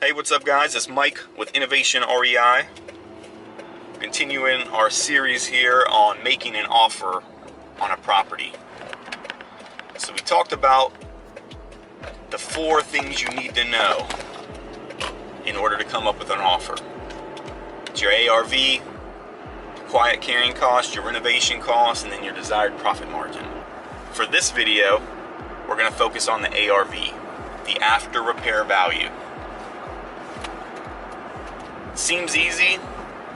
Hey, what's up guys? It's Mike with Innovation REI. Continuing our series here on making an offer on a property. So we talked about the 4 things you need to know in order to come up with an offer. It's your ARV, quiet carrying cost, your renovation cost, and then your desired profit margin. For this video, we're going to focus on the ARV, the after repair value. Seems easy.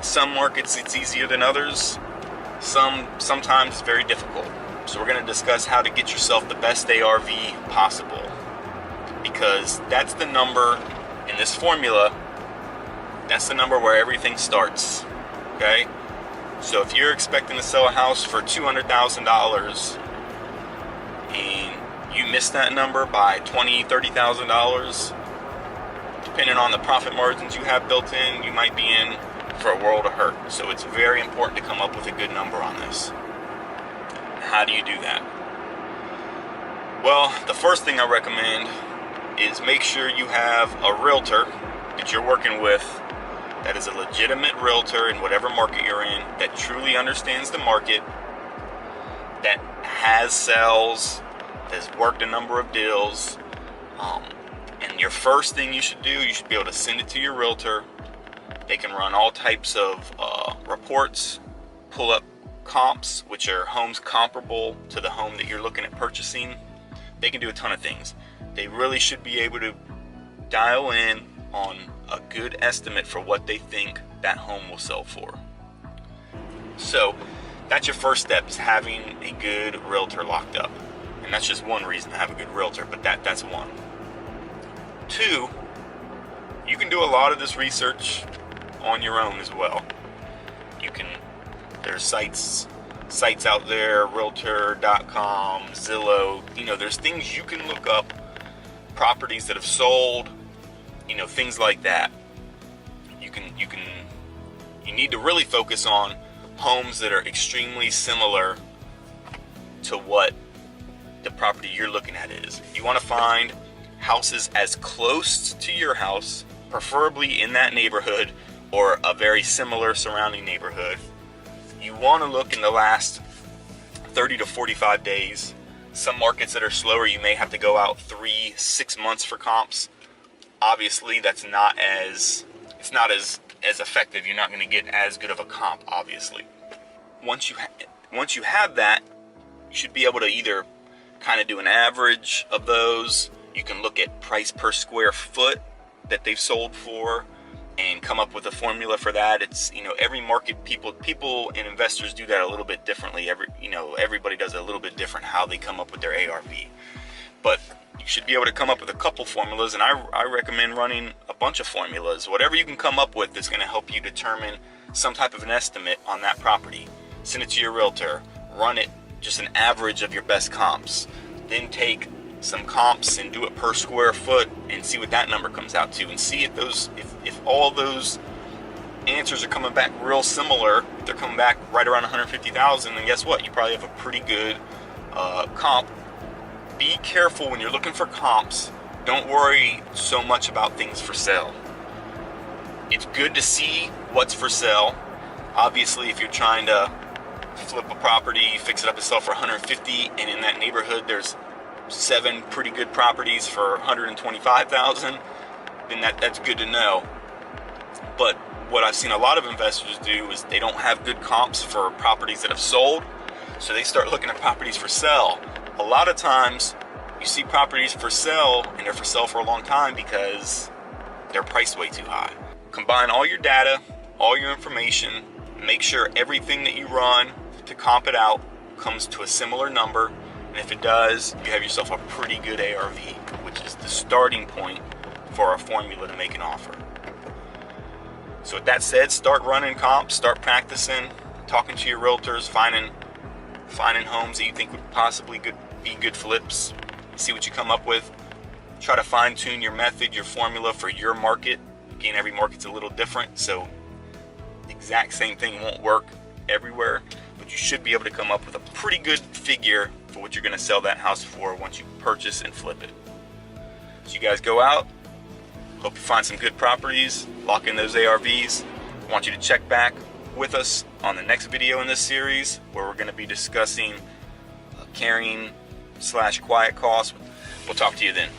Some markets it's easier than others. Sometimes it's very difficult. So we're going to discuss how to get yourself the best ARV possible, because that's the number in this formula. That's the number where everything starts. Okay? So if you're expecting to sell a house for $200,000 and you miss that number by $20,000, $30,000, depending on the profit margins you have built in, you might be in for a world of hurt. So it's very important to come up with a good number on this. How do you do that? Well, the first thing I recommend is make sure you have a realtor that you're working with that is a legitimate realtor in whatever market you're in, that truly understands the market, that has sales, has worked a number of deals. And your first thing you should do, you should be able to send it to your realtor. They can run all types of reports, pull up comps, which are homes comparable to the home that you're looking at purchasing. They can do a ton of things. They really should be able to dial in on a good estimate for what they think that home will sell for. So that's your first step, is having a good realtor locked up. And that's just one reason to have a good realtor, but that's one. 2, you can do a lot of this research on your own as well. There's sites out there, realtor.com, Zillow, there's things you can look up, properties that have sold, things like that. You need to really focus on homes that are extremely similar to what the property you're looking at is. You want to find houses as close to your house, preferably in that neighborhood or a very similar surrounding neighborhood. You want to look in the last 30 to 45 days. Some markets that are slower, you may have to go out 3-6 months for comps. Obviously, it's not as effective. You're not going to get as good of a comp, obviously. Once you have that, you should be able to either kind of do an average of those. You can look at price per square foot that they've sold for and come up with a formula for that. It's, every market, people and investors do that a little bit differently. Everybody does it a little bit different how they come up with their ARV. But you should be able to come up with a couple formulas, and I recommend running a bunch of formulas. Whatever you can come up with is going to help you determine some type of an estimate on that property. Send it to your realtor, run it just an average of your best comps. Then take some comps and do it per square foot and see what that number comes out to, and see if all those answers are coming back real similar. If they're coming back right around 150,000, then guess what? You probably have a pretty good comp. Be careful when you're looking for comps. Don't worry so much about things for sale. It's good to see what's for sale. Obviously, if you're trying to flip a property, fix it up and sell for 150, and in that neighborhood there's 7 pretty good properties for 125,000, then that's good to know. But what I've seen a lot of investors do is they don't have good comps for properties that have sold, so they start looking at properties for sale. A lot of times you see properties for sale, and they're for sale for a long time because they're priced way too high. Combine all your data, all your information, make sure everything that you run to comp it out comes to a similar number, and if it does, you have yourself a pretty good ARV, which is the starting point for a formula to make an offer. So with that said, start running comps, start practicing, talking to your realtors, finding homes that you think would possibly be good flips, see what you come up with. Try to fine-tune your method, your formula for your market. Again, every market's a little different, so the exact same thing won't work everywhere, but you should be able to come up with a pretty good figure for what you're going to sell that house for once you purchase and flip it. So you guys go out, Hope you find some good properties, lock in those ARVs. I want you to check back with us on the next video in this series, where we're going to be discussing carrying/quiet costs. We'll talk to you then.